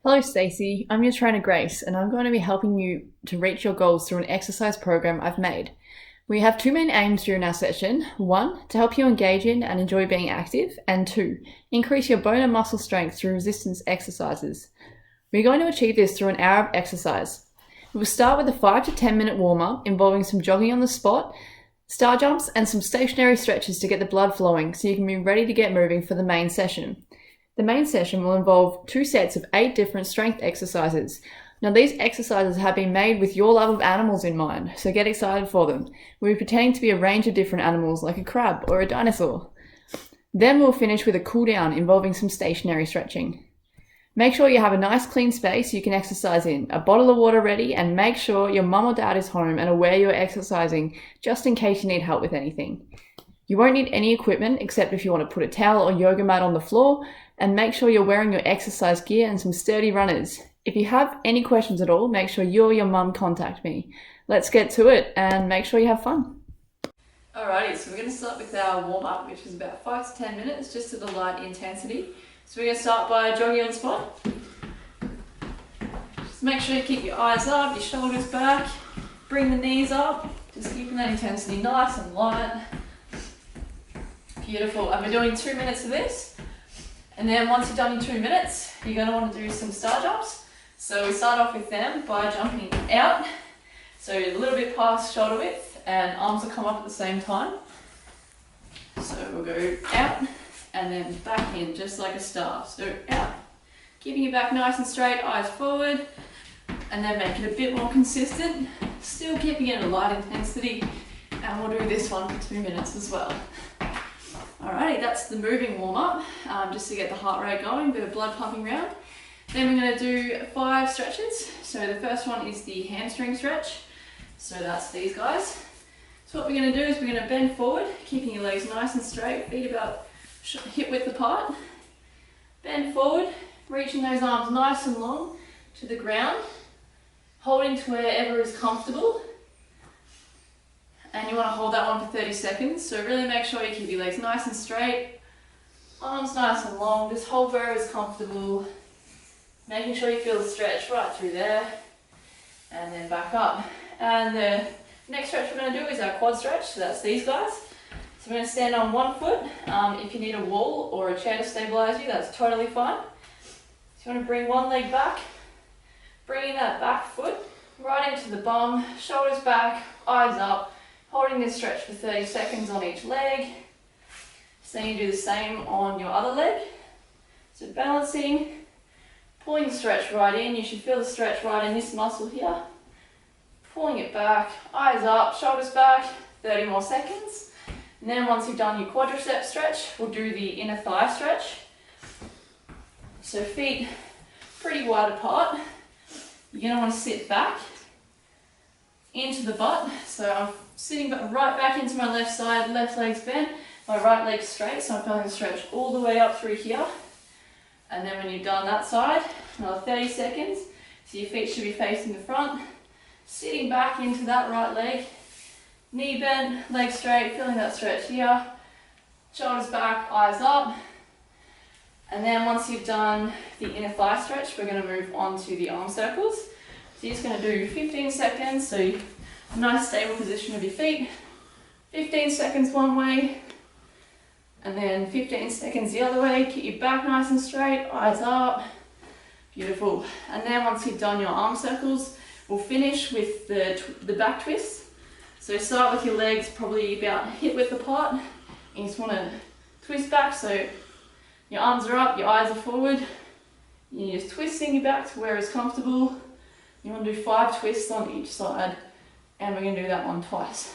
Hello Stacey, I'm your trainer Grace and I'm going to be helping you to reach your goals through an exercise program I've made. We have two main aims during our session. One, to help you engage in and enjoy being active, and two, increase your bone and muscle strength through resistance exercises. We're going to achieve this through an hour of exercise. We will start with a 5 to 10 minute warm-up involving some jogging on the spot, star jumps and some stationary stretches to get the blood flowing so you can be ready to get moving for the main session. The main session will involve 2 sets of 8 different strength exercises. Now these exercises have been made with your love of animals in mind, so get excited for them. We'll be pretending to be a range of different animals like a crab or a dinosaur. Then we'll finish with a cool down involving some stationary stretching. Make sure you have a nice clean space you can exercise in, a bottle of water ready, and make sure your mum or dad is home and aware you're exercising just in case you need help with anything. You won't need any equipment except if you want to put a towel or yoga mat on the floor, and make sure you're wearing your exercise gear and some sturdy runners. If you have any questions at all, make sure you or your mum contact me. Let's get to it and make sure you have fun. Alrighty, so we're going to start with our warm-up, which is about 5 to 10 minutes, just at a light intensity. So we're going to start by jogging on the spot. Just make sure you keep your eyes up, your shoulders back, bring the knees up, just keeping that intensity nice and light. Beautiful, and we're doing 2 minutes of this. And then once you've done your 2 minutes, you're going to want to do some star jumps. So we start off with them by jumping out. So a little bit past shoulder width, and arms will come up at the same time. So we'll go out and then back in, just like a star. So out, keeping your back nice and straight, eyes forward, and then make it a bit more consistent. Still keeping it at a light intensity, and we'll do this one for 2 minutes as well. Alrighty, that's the moving warm-up, just to get the heart rate going, bit of blood pumping around. Then we're going to do 5 stretches. So the first one is the hamstring stretch. So that's these guys. So what we're going to do is we're going to bend forward, keeping your legs nice and straight, feet about hip width apart. Bend forward, reaching those arms nice and long to the ground, holding to wherever is comfortable. And you want to hold that one for 30 seconds. So really make sure you keep your legs nice and straight, arms nice and long, just hold where is comfortable, making sure you feel the stretch right through there, and then back up. And the next stretch we're going to do is our quad stretch, so that's these guys. So we're going to stand on one foot. If you need a wall or a chair to stabilize you, that's totally fine. So you want to bring one leg back, bringing that back foot right into the bum, shoulders back, eyes up, holding this stretch for 30 seconds on each leg. So then you do the same on your other leg. So balancing, pulling the stretch right in. You should feel the stretch right in this muscle here. Pulling it back, eyes up, shoulders back, 30 more seconds. And then once you've done your quadricep stretch, we'll do the inner thigh stretch. So feet pretty wide apart. You're going to want to sit back into the butt. So I'm sitting right back into my left side, left leg's bent, my right leg's straight, so I'm feeling the stretch all the way up through here. And then when you've done that side, another 30 seconds, so your feet should be facing the front, sitting back into that right leg, knee bent, leg straight, feeling that stretch here, shoulders back, eyes up. And then once you've done the inner thigh stretch, we're going to move on to the arm circles. So you're just going to do 15 seconds, so a nice stable position of your feet. 15 seconds one way, and then 15 seconds the other way. Keep your back nice and straight, eyes up. Beautiful. And then once you've done your arm circles, we'll finish with the back twist. So start with your legs probably about hip width apart, and you just want to twist back so your arms are up, your eyes are forward. You're just twisting your back to where is comfortable. You want to do 5 twists on each side, and we're going to do that one twice.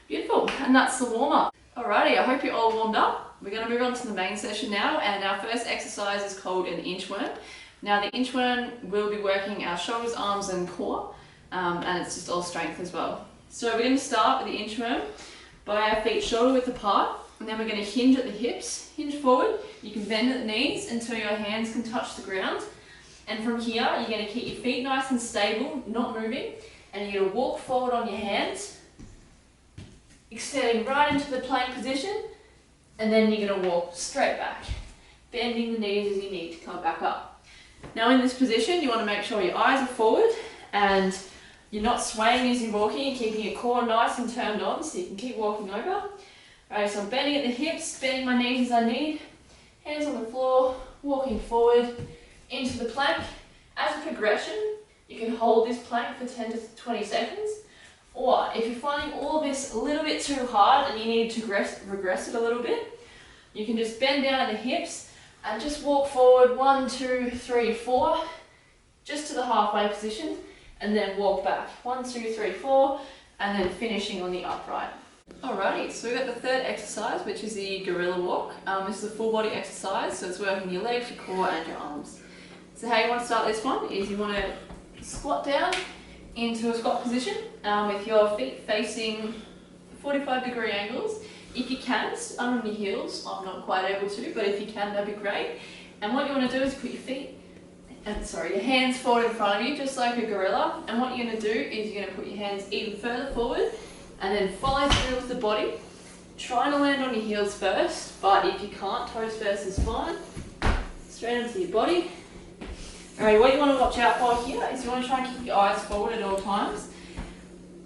Beautiful, and that's the warm-up. Alrighty, I hope you're all warmed up. We're going to move on to the main session now, and our first exercise is called an inchworm. Now the inchworm will be working our shoulders, arms and core, and it's just all strength as well. So we're going to start with the inchworm by our feet shoulder width apart, and then we're going to hinge at the hips, hinge forward. You can bend at the knees until your hands can touch the ground. And from here, you're going to keep your feet nice and stable, not moving, and you're going to walk forward on your hands, extending right into the plank position, and then you're going to walk straight back. bending the knees as you need to come back up. Now in this position, you want to make sure your eyes are forward and you're not swaying as you're walking, and keeping your core nice and turned on so you can keep walking over. Alright, so I'm bending at the hips, bending my knees as I need, hands on the floor, walking forward into the plank. As a progression, you can hold this plank for 10 to 20 seconds, or if you're finding all of this a little bit too hard and you need to regress it a little bit, you can just bend down at the hips and just walk forward 1, 2, 3, 4, just to the halfway position, and then walk back 1, 2, 3, 4, and then finishing on the upright. Alrighty, so we've got the third exercise, which is the gorilla walk. This is a full body exercise, so it's working your legs, your core and your arms. So how you want to start this one is you want to squat down into a squat position with your feet facing 45-degree angles. If you can, stand on your heels. I'm not quite able to, but if you can, that'd be great. And what you want to do is put your hands forward in front of you, just like a gorilla. And what you're going to do is you're going to put your hands even further forward and then follow through with the body. Trying to land on your heels first, but if you can't, toes first is fine. Straight into your body. Alright, what you want to watch out for here is you want to try and keep your eyes forward at all times.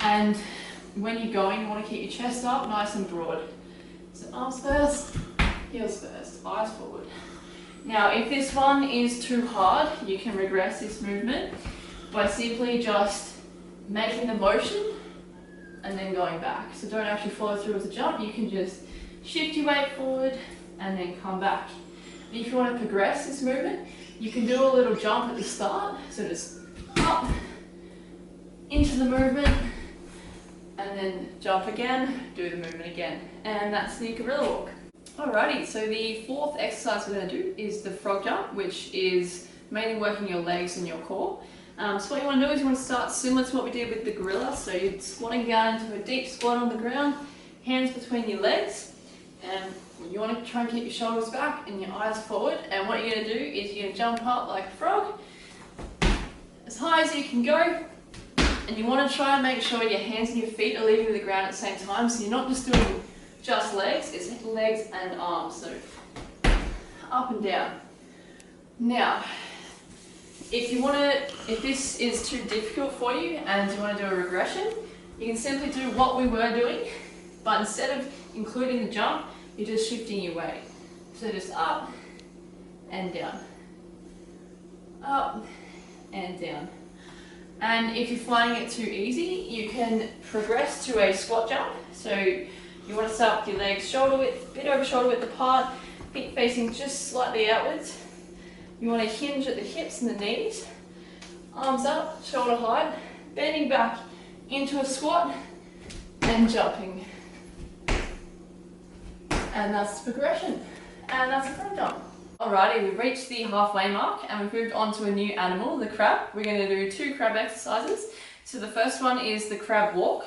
And when you're going, you want to keep your chest up nice and broad. So arms first, heels first, eyes forward. Now, if this one is too hard, you can regress this movement by simply just making the motion and then going back. So don't actually follow through with the jump, you can just shift your weight forward and then come back. And if you want to progress this movement, you can do a little jump at the start, so just up, into the movement, and then jump again, do the movement again. And that's the gorilla walk. Alrighty, so the fourth exercise we're going to do is the frog jump, which is mainly working your legs and your core. So what you want to do is you want to start similar to what we did with the gorilla. So you're squatting down into a deep squat on the ground, hands between your legs, and you want to try and keep your shoulders back and your eyes forward. And what you're going to do is you're going to jump up like a frog, as high as you can go. And you want to try and make sure your hands and your feet are leaving the ground at the same time. So you're not just doing just legs, it's legs and arms. So up and down. Now, if this is too difficult for you and you want to do a regression, you can simply do what we were doing, but instead of including the jump, you're just shifting your weight. So just up and down. Up and down. And if you're finding it too easy, you can progress to a squat jump. So you want to start with your legs shoulder width, bit over shoulder width apart, feet facing just slightly outwards. You want to hinge at the hips and the knees, arms up, shoulder height, bending back into a squat and jumping. And that's the progression. And that's the frog jump. Alrighty, we've reached the halfway mark and we've moved on to a new animal, the crab. We're going to do 2 crab exercises. So the first one is the crab walk.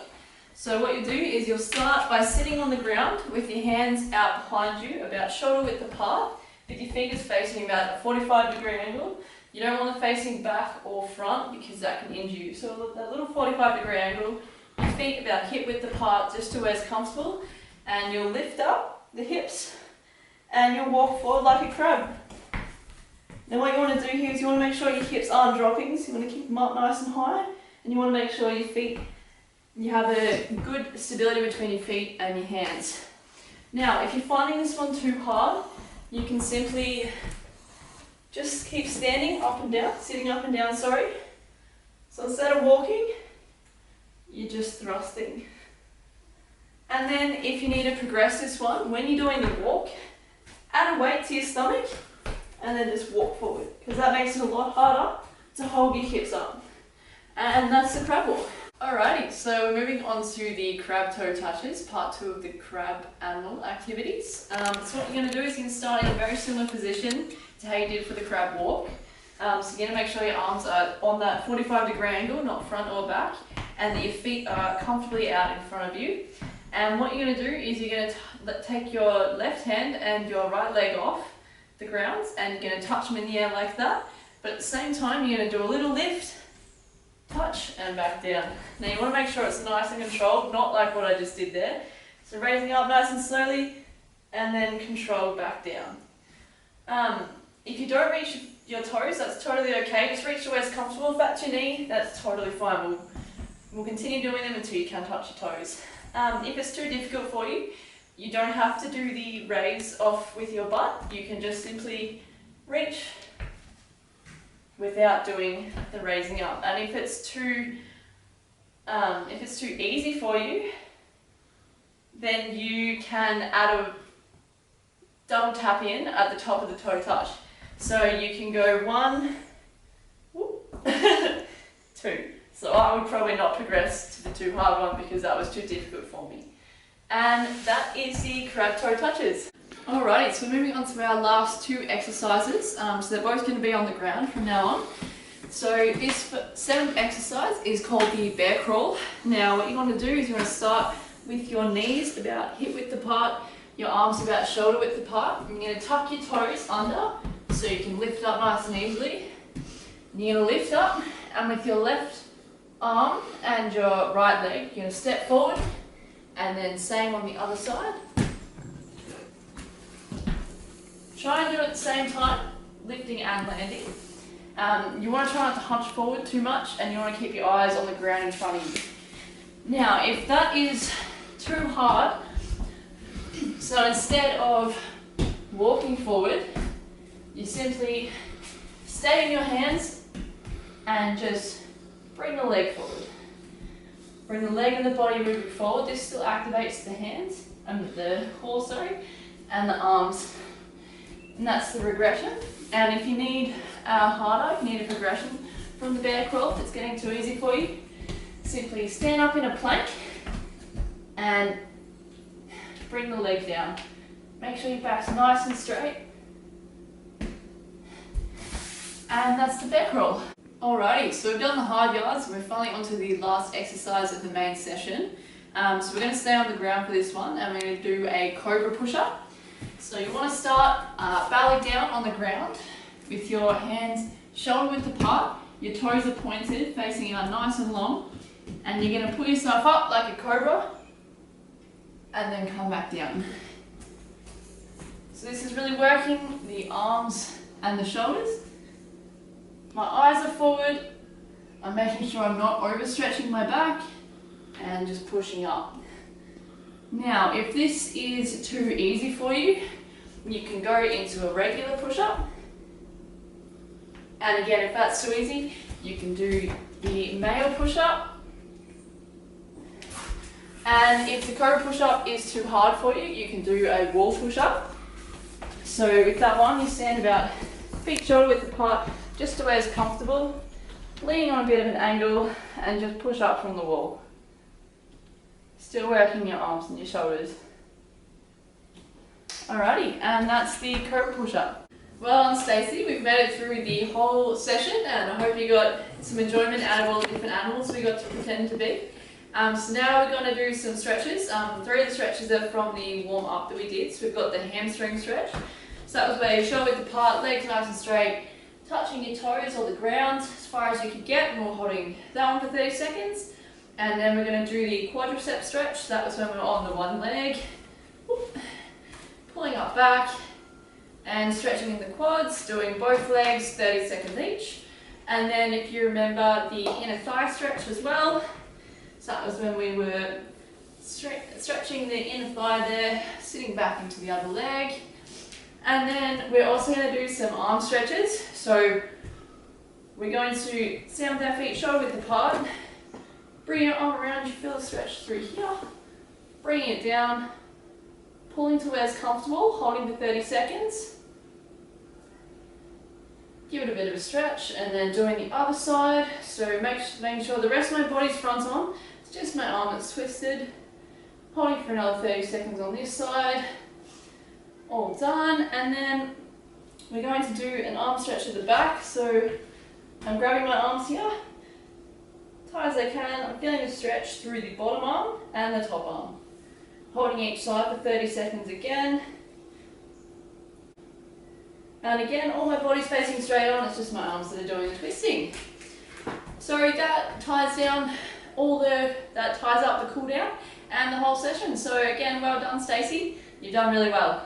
So what you do is you'll start by sitting on the ground with your hands out behind you, about shoulder width apart, with your fingers facing about a 45-degree angle. You don't want them facing back or front because that can injure you. So that little 45-degree angle, your feet about hip width apart just to where it's comfortable, and you'll lift up the hips and you'll walk forward like a crab. Now what you want to do here is you want to make sure your hips aren't dropping, so you want to keep them up nice and high, and you want to make sure your feet, you have a good stability between your feet and your hands. Now if you're finding this one too hard, you can simply just keep standing up and down, sitting up and down, sorry. So instead of walking, you're just thrusting. And then if you need to progress this one, when you're doing the walk, add a weight to your stomach and then just walk forward, because that makes it a lot harder to hold your hips up. And that's the crab walk. Alrighty, so we're moving on to the crab toe touches, part 2 of the crab animal activities. So what you're going to do is you're going to start in a very similar position to how you did for the crab walk. So you're going to make sure your arms are on that 45-degree angle, not front or back, and that your feet are comfortably out in front of you. And what you're going to do is you're going to take your left hand and your right leg off the ground, and you're going to touch them in the air like that. But at the same time, you're going to do a little lift, touch, and back down. Now you want to make sure it's nice and controlled, not like what I just did there. So raising up nice and slowly, and then controlled back down. If you don't reach your toes, that's totally okay. Just reach to where it's comfortable. If that's your knee, that's totally fine. We'll continue doing them until you can touch your toes. If it's too difficult for you, you don't have to do the raise off with your butt. You can just simply reach without doing the raising up. And if it's too easy for you, then you can add a double tap in at the top of the toe touch. So you can go 1, 2. So I would probably not progress to the too hard one because that was too difficult for me. And that is the crab toe touches. Alrighty, so moving on to our last 2 exercises. So they're both going to be on the ground from now on. So this 7th exercise is called the bear crawl. Now what you want to do is you want to start with your knees about hip width apart, your arms about shoulder width apart. And you're going to tuck your toes under so you can lift up nice and easily. And you're going to lift up, and with your left arm and your right leg, you're going to step forward, and then same on the other side. Try and do it at the same time, lifting and landing. You want to try not to hunch forward too much, and you want to keep your eyes on the ground in front of you. Now, if that is too hard, so instead of walking forward, you simply stay in your hands and just bring the leg forward. Bring the leg and the body moving forward. This still activates the hands, the core, sorry, and the arms. And that's the regression. And if you need harder, if you need a progression from the bear crawl, if it's getting too easy for you, simply stand up in a plank and bring the leg down. Make sure your back's nice and straight. And that's the bear crawl. Alrighty, so we've done the hard yards, and we're finally onto the last exercise of the main session. So we're going to stay on the ground for this one, and we're going to do a cobra push-up. So you want to start belly down on the ground with your hands shoulder width apart, your toes are pointed, facing out nice and long, and you're going to pull yourself up like a cobra, and then come back down. So this is really working the arms and the shoulders. My eyes are forward, I'm making sure I'm not overstretching my back, and just pushing up. Now, if this is too easy for you, you can go into a regular push-up. And again, if that's too easy, you can do the male push-up. And if the cobra push-up is too hard for you, you can do a wall push-up. So with that one, you stand about feet shoulder width apart, just to where it's comfortable, leaning on a bit of an angle, and just push up from the wall. Still working your arms and your shoulders. Alrighty, and that's the cobra push-up. Well done, Stacey. We've made it through the whole session, and I hope you got some enjoyment out of all the different animals we got to pretend to be. So now we're going to do some stretches. 3 of the stretches are from the warm-up that we did. So we've got the hamstring stretch. So that was where you shoulder width apart, legs nice and straight, touching your toes or the ground as far as you could get, and we're holding that one for 30 seconds. And then we're going to do the quadricep stretch. That was when we were on the one leg. Whoop. Pulling up back and stretching in the quads, doing both legs, 30 seconds each. And then if you remember the inner thigh stretch as well. So that was when we were stretching the inner thigh there, sitting back into the other leg. And then we're also going to do some arm stretches. So we're going to stand with our feet shoulder width apart. Bring your arm around, you feel the stretch through here. Bringing it down, pulling to where it's comfortable, holding for 30 seconds. Give it a bit of a stretch, and then doing the other side. So making sure the rest of my body's front on. It's just my arm that's twisted. Holding for another 30 seconds on this side. All done, and then we're going to do an arm stretch at the back. So I'm grabbing my arms here, tight as I can. I'm feeling a stretch through the bottom arm and the top arm. Holding each side for 30 seconds again. And again, all my body's facing straight on, it's just my arms that are doing the twisting. So that ties down that ties up the cool down and the whole session. So again, well done, Stacey. You've done really well.